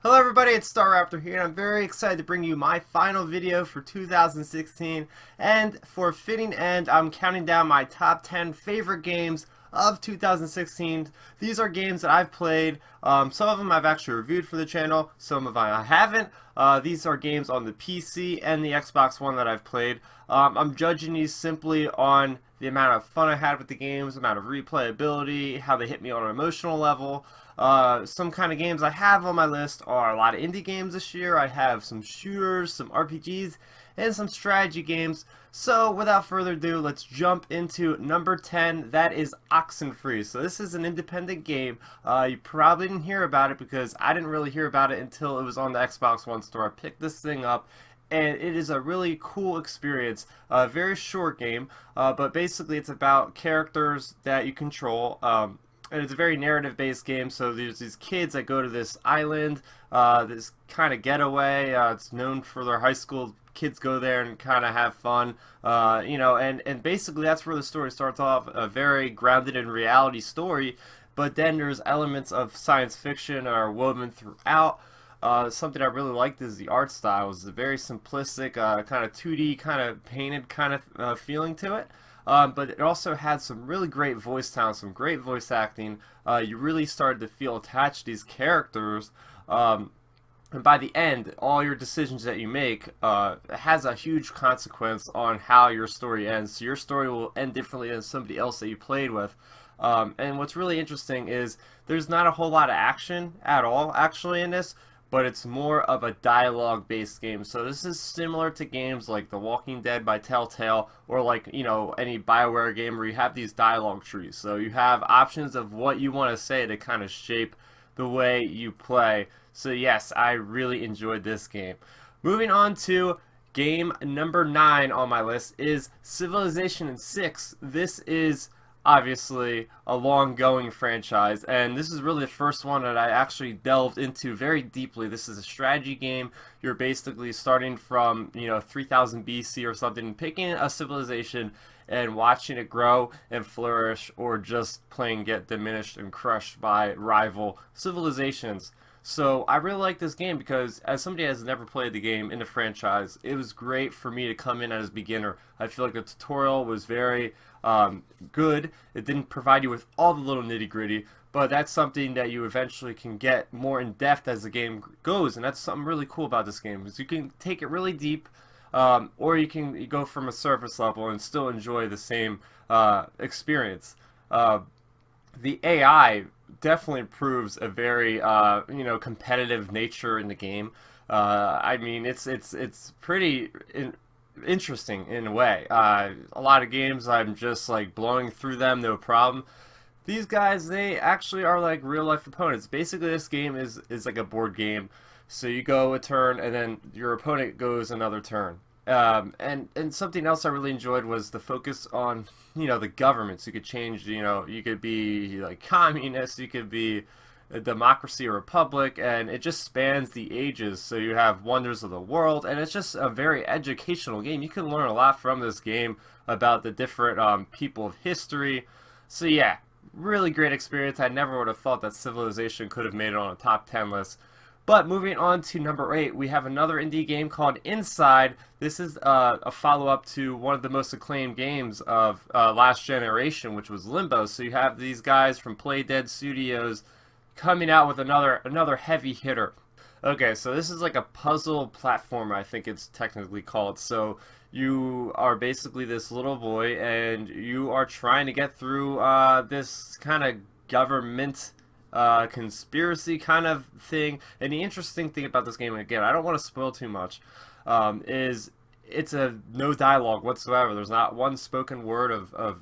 Hello everybody, it's Star Raptor here, and I'm very excited to bring you my final video for 2016, and for a fitting end, I'm counting down my top 10 favorite games of 2016. These are games that I've played. Some of them I've actually reviewed for the channel, some of them I haven't. These are games on the PC and the Xbox One that I've played. I'm judging these simply on the amount of fun I had with the games, the amount of replayability, how they hit me on an emotional level. Some kind of games I have on my list are a lot of indie games this year. I have some shooters, some RPGs, and some strategy games. So without further ado, let's jump into number 10. That is Oxenfree. So this is an independent game. You probably didn't hear about it because I didn't really hear about it until it was on the Xbox One store. I picked this thing up, and it is a really cool experience. A very short game, but basically it's about characters that you control. And it's a very narrative-based game, so there's these kids that go to this island, this kind of getaway. It's known for their high school. Kids go there and kind of have fun, and basically that's where the story starts off, a very grounded in reality story, but then there's elements of science fiction are woven throughout. Something I really liked is the art style. It's a very simplistic, kind of 2D, kind of painted kind of feeling to it. But it also had some really great voice talent, some great voice acting. You really started to feel attached to these characters. And by the end, all your decisions that you make has a huge consequence on how your story ends. So your story will end differently than somebody else that you played with. And what's really interesting is there's not a whole lot of action at all, actually, in this, but it's more of a dialogue-based game. So this is similar to games like The Walking Dead by Telltale, or like, any BioWare game where you have these dialogue trees. So you have options of what you want to say to kind of shape the way you play. So yes, I really enjoyed this game. Moving on to game number 9 on my list is Civilization 6. This is obviously a long-going franchise, and this is really the first one that I actually delved into very deeply. This is a strategy game. You're basically starting from 3000 BC or something, and picking a civilization and watching it grow and flourish, or just plain get diminished and crushed by rival civilizations. So I really like this game because, as somebody that has never played the game in the franchise, it was great for me to come in as a beginner. I feel like the tutorial was very good. It didn't provide you with all the little nitty-gritty, but that's something that you eventually can get more in depth as the game goes, and that's something really cool about this game, is you can take it really deep, or you can go from a surface level and still enjoy the same experience. The AI definitely proves a very competitive nature in the game. I mean, it's pretty interesting in a way. A lot of games I'm just like blowing through them, no problem. These guys, they actually are like real life opponents. Basically, this game is like a board game. So you go a turn, and then your opponent goes another turn. And something else I really enjoyed was the focus on, the governments. You could change, you could be like communist, you could be a democracy or republic, and it just spans the ages. So you have wonders of the world, and it's just a very educational game. You can learn a lot from this game about the different people of history. So yeah, really great experience. I never would have thought that Civilization could have made it on a top 10 list. But moving on to number 8, we have another indie game called Inside. This is a follow-up to one of the most acclaimed games of last generation, which was Limbo. So you have these guys from Playdead Studios coming out with another heavy hitter. Okay, so this is like a puzzle platformer, I think it's technically called. So you are basically this little boy, and you are trying to get through this kind of government conspiracy kind of thing. And the interesting thing about this game, again, I don't want to spoil too much, is it's no dialogue whatsoever. There's not one spoken word of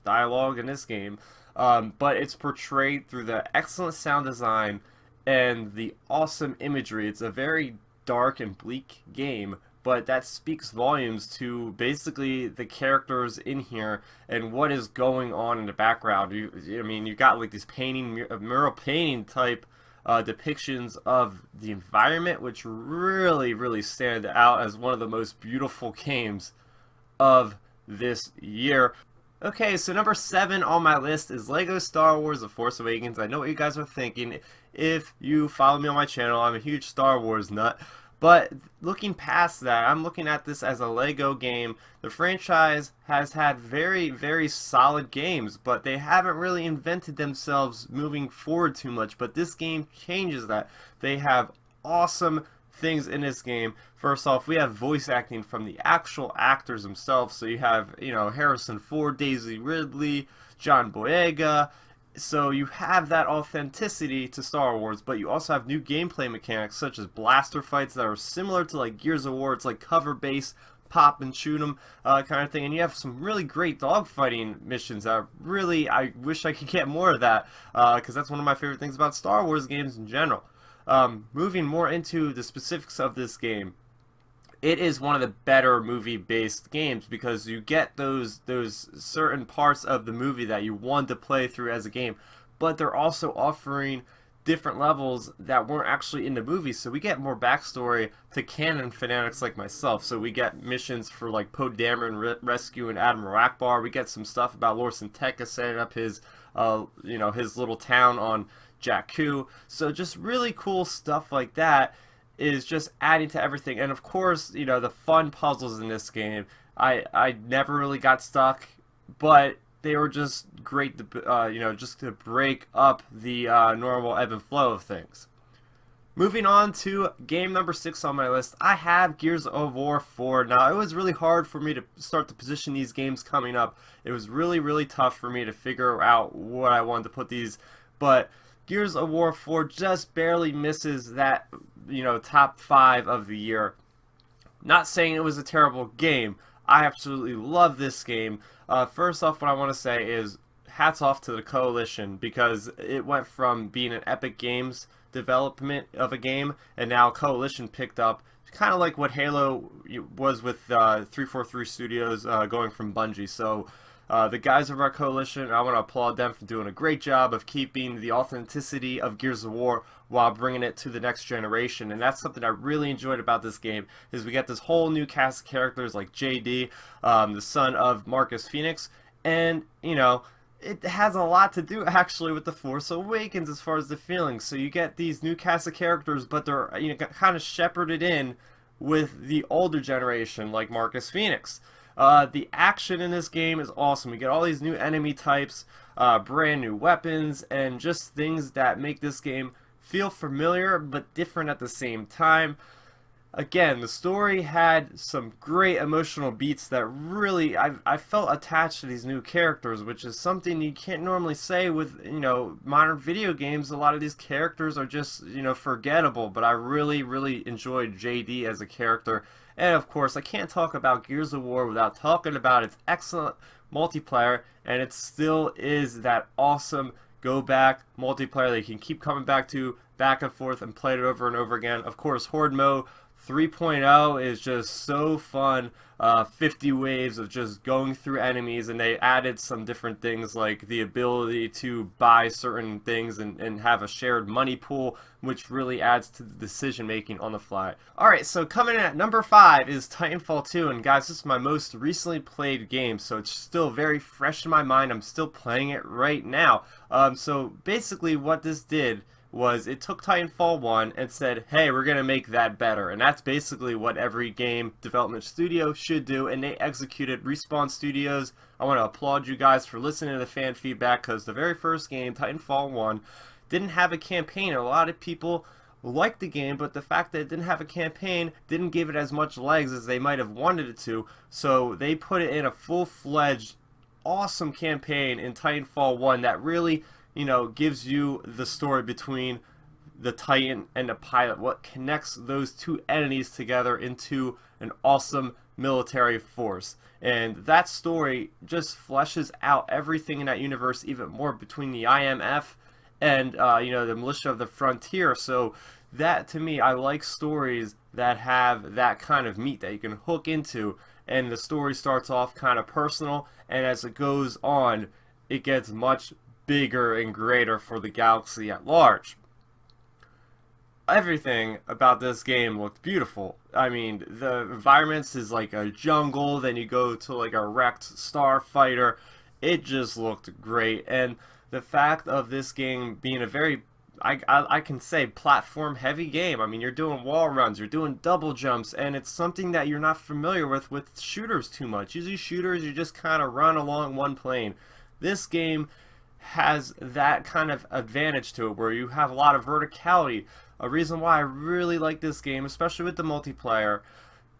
dialogue in this game, but it's portrayed through the excellent sound design and the awesome imagery. It's a very dark and bleak game, but that speaks volumes to basically the characters in here and what is going on in the background. I mean, you got like these mural painting type depictions of the environment, which really stand out as one of the most beautiful games of this year. Okay, so number 7 on my list is Lego Star Wars: The Force Awakens. I know what you guys are thinking. if you follow me on my channel. I'm a huge Star Wars nut. But looking past that, I'm looking at this as a Lego game. The franchise has had very, very solid games, but they haven't really invented themselves moving forward too much. But this game changes that. They have awesome things in this game. First off, we have voice acting from the actual actors themselves. So you have, Harrison Ford, Daisy Ridley, John Boyega. So you have that authenticity to Star Wars, but you also have new gameplay mechanics such as blaster fights that are similar to like Gears of War. It's like cover base, pop and shoot 'em kind of thing, and you have some really great dogfighting missions that really, I wish I could get more of that, because that's one of my favorite things about Star Wars games in general. Moving more into the specifics of this game, it is one of the better movie-based games because you get those certain parts of the movie that you want to play through as a game, but they're also offering different levels that weren't actually in the movie, so we get more backstory to canon fanatics like myself. So we get missions for like Poe Dameron rescuing Admiral Akbar. We get some stuff about Lorson Tekka setting up his his little town on Jakku. So just really cool stuff like that is just adding to everything. And of course, the fun puzzles in this game, I never really got stuck, but they were just great to, just to break up the normal ebb and flow of things. Moving on to game number 6 on my list, I have Gears of War 4. Now, it was really hard for me to start to position these games coming up. It was really, really tough for me to figure out what I wanted to put these, but Gears of War 4 just barely misses that, top 5 of the year. Not saying it was a terrible game. I absolutely love this game. First off, what I want to say is hats off to the Coalition, because it went from being an Epic Games development of a game, and now Coalition picked up, kind of like what Halo was with 343 Studios going from Bungie. So the guys of our Coalition, I want to applaud them for doing a great job of keeping the authenticity of Gears of War while bringing it to the next generation. And that's something I really enjoyed about this game, is we get this whole new cast of characters like JD, the son of Marcus Phoenix, and it has a lot to do actually with the Force Awakens as far as the feelings. So you get these new cast of characters, but they're kind of shepherded in with the older generation like Marcus Phoenix. The action in this game is awesome. We get all these new enemy types, brand new weapons, and just things that make this game feel familiar but different at the same time. Again, the story had some great emotional beats that really, I felt attached to these new characters, which is something you can't normally say with, modern video games. A lot of these characters are just, forgettable, but I really, really enjoyed JD as a character. And of course, I can't talk about Gears of War without talking about its excellent multiplayer, and it still is that awesome go-back multiplayer that you can keep coming back to, back and forth, and play it over and over again. Of course, Horde Mode 3.0 is just so fun. 50 waves of just going through enemies, and they added some different things like the ability to buy certain things and have a shared money pool, which really adds to the decision making on the fly. Alright, so coming in at number 5 is Titanfall 2, and guys, this is my most recently played game, so it's still very fresh in my mind. I'm still playing it right now. So basically what this did was it took Titanfall 1 and said, hey, we're going to make that better. And that's basically what every game development studio should do, and they executed. Respawn Studios, I want to applaud you guys for listening to the fan feedback, because the very first game, Titanfall 1, didn't have a campaign. A lot of people liked the game, but the fact that it didn't have a campaign didn't give it as much legs as they might have wanted it to, so they put it in a full-fledged, awesome campaign in Titanfall 1 that really gives you the story between the Titan and the pilot, what connects those two entities together into an awesome military force. And that story just fleshes out everything in that universe even more, between the IMF and the militia of the frontier. So that, to me, I like stories that have that kind of meat that you can hook into, and the story starts off kind of personal, and as it goes on, it gets much bigger and greater for the galaxy at large. Everything about this game looked beautiful. I mean, the environments is like a jungle, then you go to like a wrecked starfighter. It just looked great, and the fact of this game being a very I can say platform heavy game. I mean, you're doing wall runs, you're doing double jumps, and it's something that you're not familiar with shooters too much. Usually shooters, you just kind of run along one plane. This game has that kind of advantage to it where you have a lot of verticality. A reason why I really like this game, especially with the multiplayer,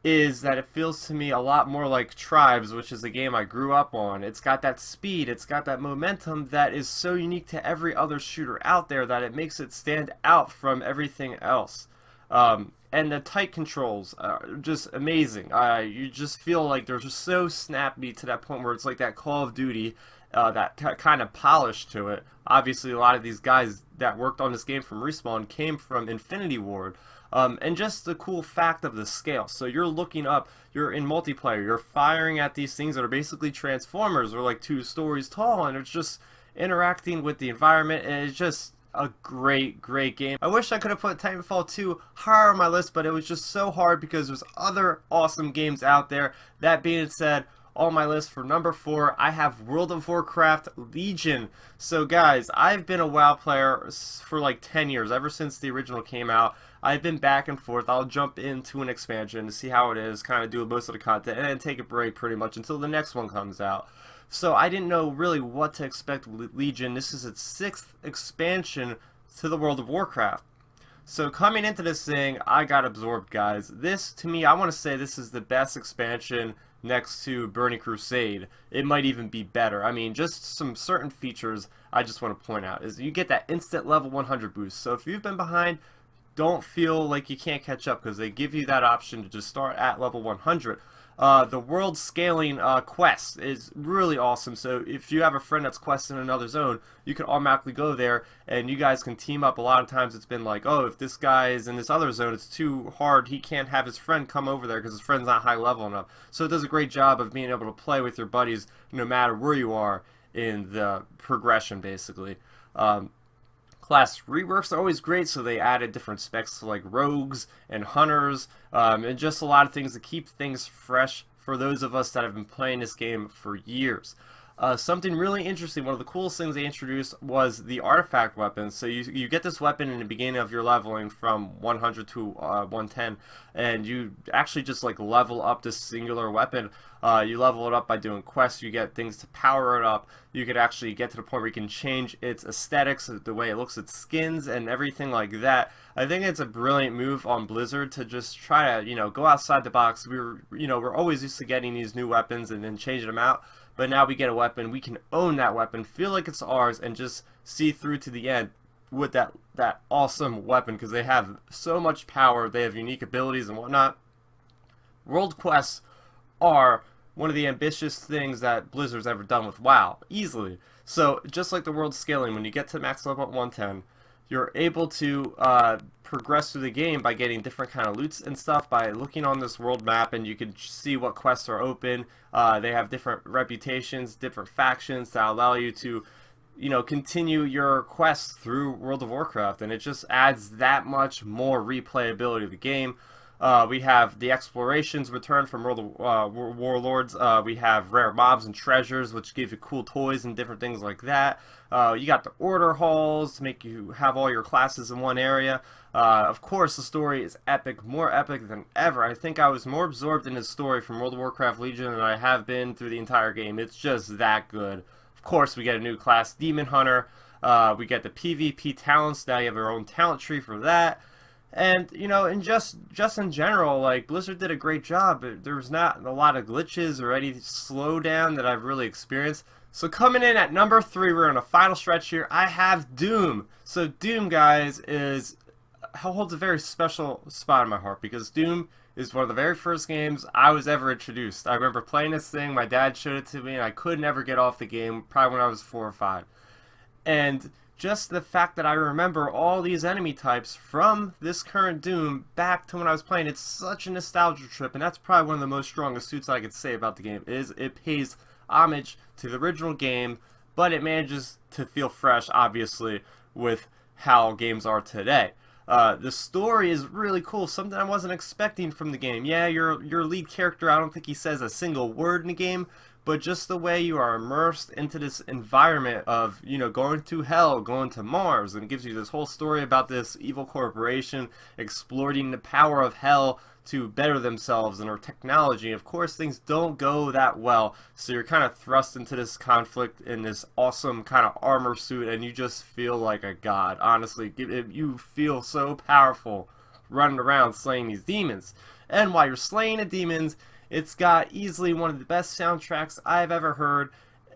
is that it feels to me a lot more like Tribes, which is a game I grew up on. It's got that speed, it's got that momentum that is so unique to every other shooter out there that it makes it stand out from everything else. And the tight controls are just amazing. You just feel like they're just so snappy to that point where it's like that Call of Duty, that kind of polish to it. Obviously, a lot of these guys that worked on this game from Respawn came from Infinity Ward. And just the cool fact of the scale. So you're looking up, you're in multiplayer, you're firing at these things that are basically Transformers or like 2 stories tall, and it's just interacting with the environment, and it's just a great game. I wish I could have put Titanfall 2 higher on my list, but it was just so hard because there's other awesome games out there. That being said, on my list for number 4, I have World of Warcraft Legion. So guys, I've been a WoW player for like 10 years, ever since the original came out. I've been back and forth. I'll jump into an expansion to see how it is, kind of do most of the content, and then take a break pretty much until the next one comes out. So I didn't know really what to expect with Legion. This is its 6th expansion to the World of Warcraft. So coming into this thing, I got absorbed, guys. This, to me, I want to say this is the best expansion next to Burning Crusade. It might even be better. I mean, just some certain features I just want to point out is you get that instant level 100 boost. So if you've been behind, don't feel like you can't catch up because they give you that option to just start at level 100. The world scaling quest is really awesome. So if you have a friend that's questing another zone, you can automatically go there and you guys can team up. A lot of times it's been like, oh, if this guy is in this other zone, it's too hard. He can't have his friend come over there because his friend's not high level enough. So it does a great job of being able to play with your buddies no matter where you are in the progression, basically. Class reworks are always great, so they added different specs to like rogues and hunters, and just a lot of things to keep things fresh for those of us that have been playing this game for years. Something really interesting, one of the coolest things they introduced was the artifact weapon. So you get this weapon in the beginning of your leveling from 100 to 110, and you actually just like level up this singular weapon. You level it up by doing quests, you get things to power it up. You could actually get to the point where you can change its aesthetics, the way it looks, its skins, and everything like that. I think it's a brilliant move on Blizzard to just try to, go outside the box. We're always used to getting these new weapons and then changing them out. But now we get a weapon, we can own that weapon, feel like it's ours, and just see through to the end with that awesome weapon, because they have so much power, they have unique abilities and whatnot. World quests are one of the ambitious things that Blizzard's ever done with WoW, easily. So just like the world scaling, when you get to max level at 110, you're able to progress through the game by getting different kind of loots and stuff by looking on this world map, and you can see what quests are open. They have different reputations, different factions that allow you to continue your quests through World of Warcraft, and it just adds that much more replayability to the game. We have the explorations return from World of Warlords. We have rare mobs and treasures, which give you cool toys and different things like that. You got the order halls to make you have all your classes in one area. Of course, the story is epic, more epic than ever. I think I was more absorbed in the story from World of Warcraft Legion than I have been through the entire game. It's just that good. Of course, we get a new class, Demon Hunter. We get the PvP talents. Now you have your own talent tree for that. And, and just in general, like, Blizzard did a great job. There was not a lot of glitches or any slowdown that I've really experienced. So coming in at number 3, we're on a final stretch here, I have Doom. So Doom, guys, holds a very special spot in my heart, because Doom is one of the very first games I was ever introduced. I remember playing this thing, my dad showed it to me, and I could never get off the game, probably when I was 4 or 5. And just the fact that I remember all these enemy types from this current Doom back to when I was playing, it's such a nostalgia trip, and that's probably one of the most strongest suits I could say about the game, is it pays homage to the original game, but it manages to feel fresh, obviously, with how games are today. The story is really cool, something I wasn't expecting from the game. Yeah, your lead character, I don't think he says a single word in the game, but just the way you are immersed into this environment of, you know, going to hell, going to Mars, and it gives you this whole story about this evil corporation exploiting the power of hell to better themselves and their technology. Of course, things don't go that well, so you're kind of thrust into this conflict in this awesome kind of armor suit, and you just feel like a god. Honestly, you feel so powerful running around slaying these demons. And while you're slaying the demons, it's got easily one of the best soundtracks I've ever heard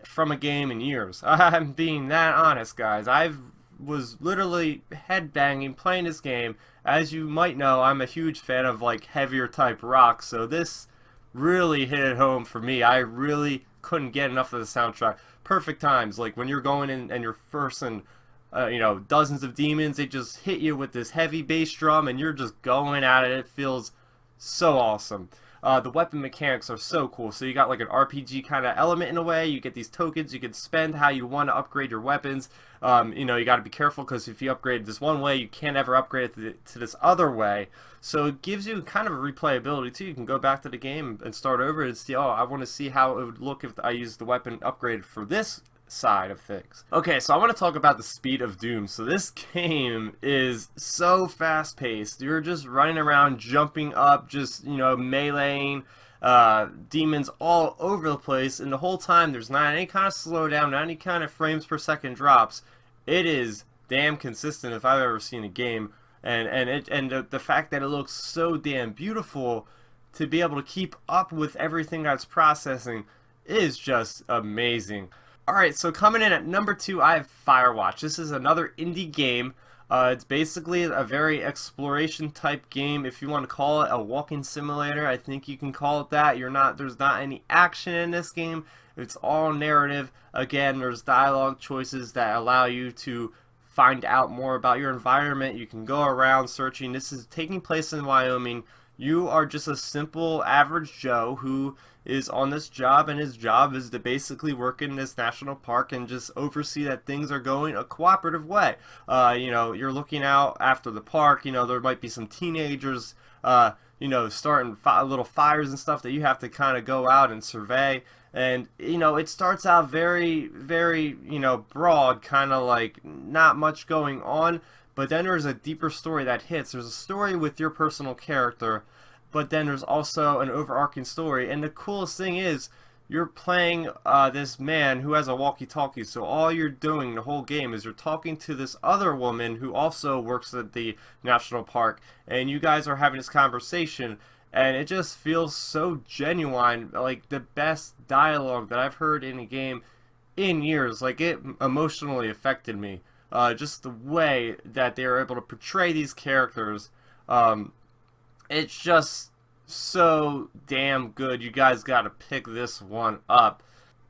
from a game in years. I'm being that honest, guys. I was literally headbanging playing this game. As you might know, I'm a huge fan of like heavier type rock, so this really hit it home for me. I really couldn't get enough of the soundtrack. Perfect times, like when you're going in and you're versing you know, dozens of demons, they just hit you with this heavy bass drum and you're just going at it. It feels so awesome. The weapon mechanics are so cool. So you got like an RPG kind of element in a way. You get these tokens. You can spend how you want to upgrade your weapons. You know, you got to be careful because if you upgrade this one way, you can't ever upgrade it to this other way. So it gives you kind of a replayability too. You can go back to the game and start over and see, oh, I want to see how it would look if I used the weapon upgraded for this side of things. Okay, so I want to talk about the speed of Doom. So this game is so fast paced. You're just running around, jumping up, just, you know, meleeing demons all over the place, and the whole time there's not any kind of slowdown, not any kind of frames per second drops. It is damn consistent if I've ever seen a game, and the fact that it looks so damn beautiful to be able to keep up with everything that's processing is just amazing. Alright, so coming in at number 2, I have Firewatch. This is another indie game. It's basically a very exploration type game. If you want to call it a walking simulator, I think you can call it that. There's not any action in this game. It's all narrative. Again, there's dialogue choices that allow you to find out more about your environment. You can go around searching. This is taking place in Wyoming. You are just a simple average Joe who is on this job, and his job is to basically work in this national park and just oversee that things are going a cooperative way. You know, you're looking out after the park. You know, there might be some teenagers, you know, starting little fires and stuff that you have to kind of go out and survey. And, you know, it starts out very, very, you know, broad, kind of like not much going on. But then there's a deeper story that hits. There's a story with your personal character, but then there's also an overarching story. And the coolest thing is, you're playing this man who has a walkie-talkie. So all you're doing the whole game is you're talking to this other woman who also works at the national park. And you guys are having this conversation. And it just feels so genuine. Like the best dialogue that I've heard in a game in years. Like it emotionally affected me. Just the way that they were able to portray these characters, it's just so damn good. You guys gotta pick this one up.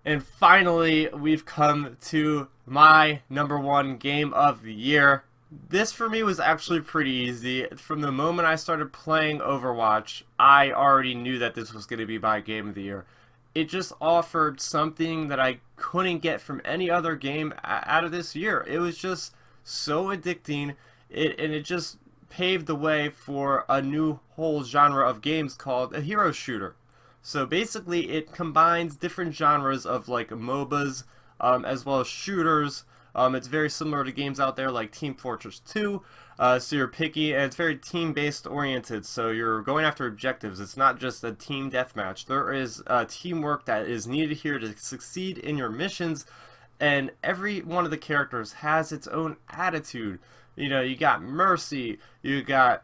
And finally, we've come to my number 1 game of the year. This for me was actually pretty easy. From the moment I started playing Overwatch, I already knew that this was going to be my game of the year. It just offered something that I couldn't get from any other game out of this year. It was just so addicting, and it just paved the way for a new whole genre of games called a hero shooter. So basically it combines different genres of like MOBAs as well as shooters. It's very similar to games out there like Team Fortress 2. So you're picky, and it's very team-based oriented, so you're going after objectives. It's not just a team deathmatch. There is teamwork that is needed here to succeed in your missions, and every one of the characters has its own attitude. You know, you got Mercy, you got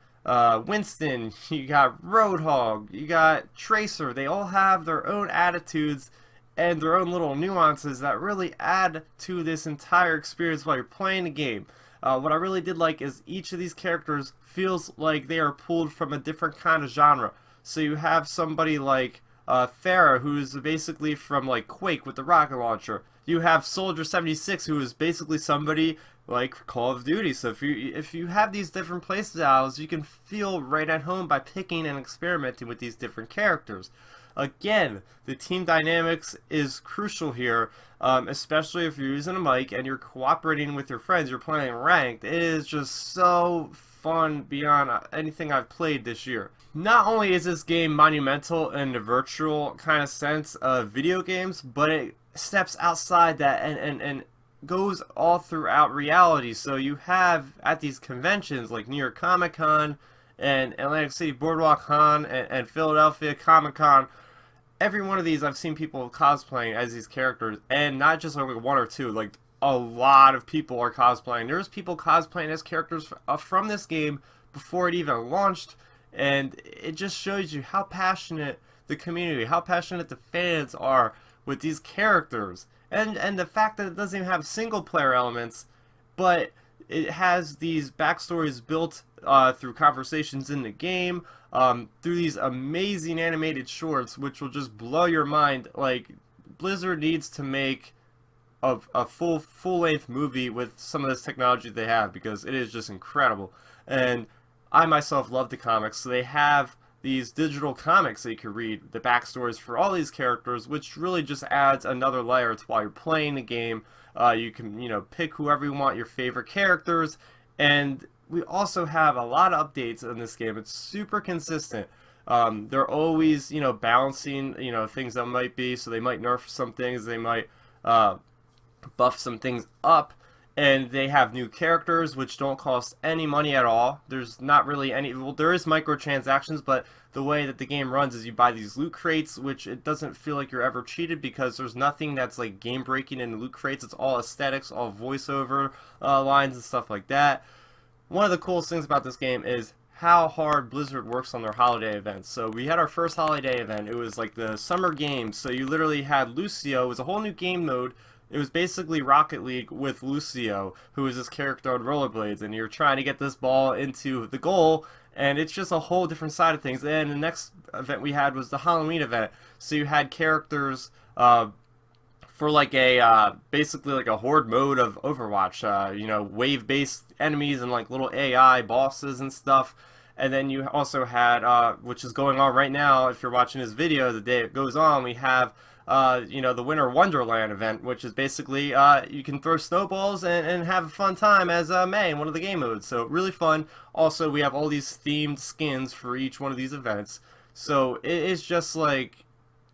Winston, you got Roadhog, you got Tracer. They all have their own attitudes and their own little nuances that really add to this entire experience while you're playing the game. What I really did like is each of these characters feels like they are pulled from a different kind of genre. So you have somebody like Farah, who is basically from like Quake with the rocket launcher. You have Soldier 76, who is basically somebody like Call of Duty. So if you have these different playstyles, you can feel right at home by picking and experimenting with these different characters. Again, the team dynamics is crucial here, especially if you're using a mic and you're cooperating with your friends, you're playing ranked. It is just so fun beyond anything I've played this year. Not only is this game monumental in the virtual kind of sense of video games, but it steps outside that and goes all throughout reality. So you have at these conventions like New York Comic Con and Atlantic City Boardwalk Con and Philadelphia Comic Con. Every one of these I've seen people cosplaying as these characters, and not just like one or two, like a lot of people are cosplaying. There's people cosplaying as characters from this game before it even launched, and it just shows you how passionate the community, how passionate the fans are with these characters. And the fact that it doesn't even have single player elements, but it has these backstories built through conversations in the game, through these amazing animated shorts, which will just blow your mind. Like, Blizzard needs to make a full-length movie with some of this technology they have, because it is just incredible. And I myself love the comics, so they have these digital comics that you can read, the backstories for all these characters, which really just adds another layer to while you're playing the game. You can, pick whoever you want, your favorite characters, and we also have a lot of updates in this game. It's super consistent. They're always, balancing, things that might be, so they might nerf some things, they might buff some things up, and they have new characters which don't cost any money at all. There's not really any, well, there is microtransactions, but the way that the game runs is you buy these loot crates, which it doesn't feel like you're ever cheated, because there's nothing that's like game breaking in the loot crates. It's all aesthetics, all voiceover lines and stuff like that. One of the coolest things about this game is how hard Blizzard works on their holiday events. So we had our first holiday event. It was like the Summer Games. So you literally had Lucio. It was a whole new game mode. It was basically Rocket League with Lucio, who is this character on rollerblades, and you're trying to get this ball into the goal, and it's just a whole different side of things. And the next event we had was the Halloween event. So you had characters for like a basically like a horde mode of Overwatch, wave-based enemies and like little AI bosses and stuff. And then you also had, which is going on right now, if you're watching this video, the day it goes on, we have the Winter Wonderland event, which is basically you can throw snowballs and have a fun time as May in one of the game modes. So really fun. Also, we have all these themed skins for each one of these events. So it is just like,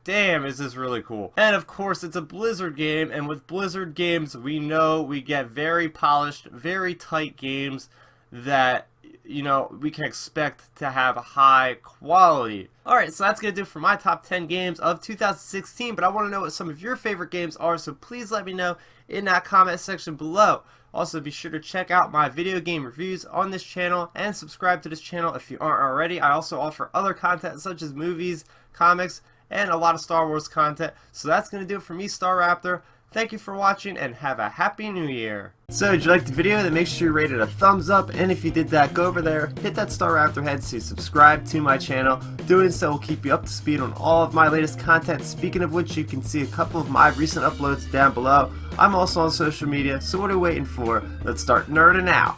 damn, is this really cool. And of course, it's a Blizzard game, and with Blizzard games, we know we get very polished, very tight games that we can expect to have a high quality. Alright, so that's going to do it for my top 10 games of 2016, but I want to know what some of your favorite games are, so please let me know in that comment section below. Also, be sure to check out my video game reviews on this channel and subscribe to this channel if you aren't already. I also offer other content such as movies, comics, and a lot of Star Wars content. So that's going to do it for me, Star Raptor. Thank you for watching, and have a Happy New Year. So, did you like the video? Then make sure you rate it a thumbs up, and if you did that, go over there, hit that Star Raptor head to subscribe to my channel. Doing so will keep you up to speed on all of my latest content. Speaking of which, you can see a couple of my recent uploads down below. I'm also on social media, so what are you waiting for? Let's start nerding out.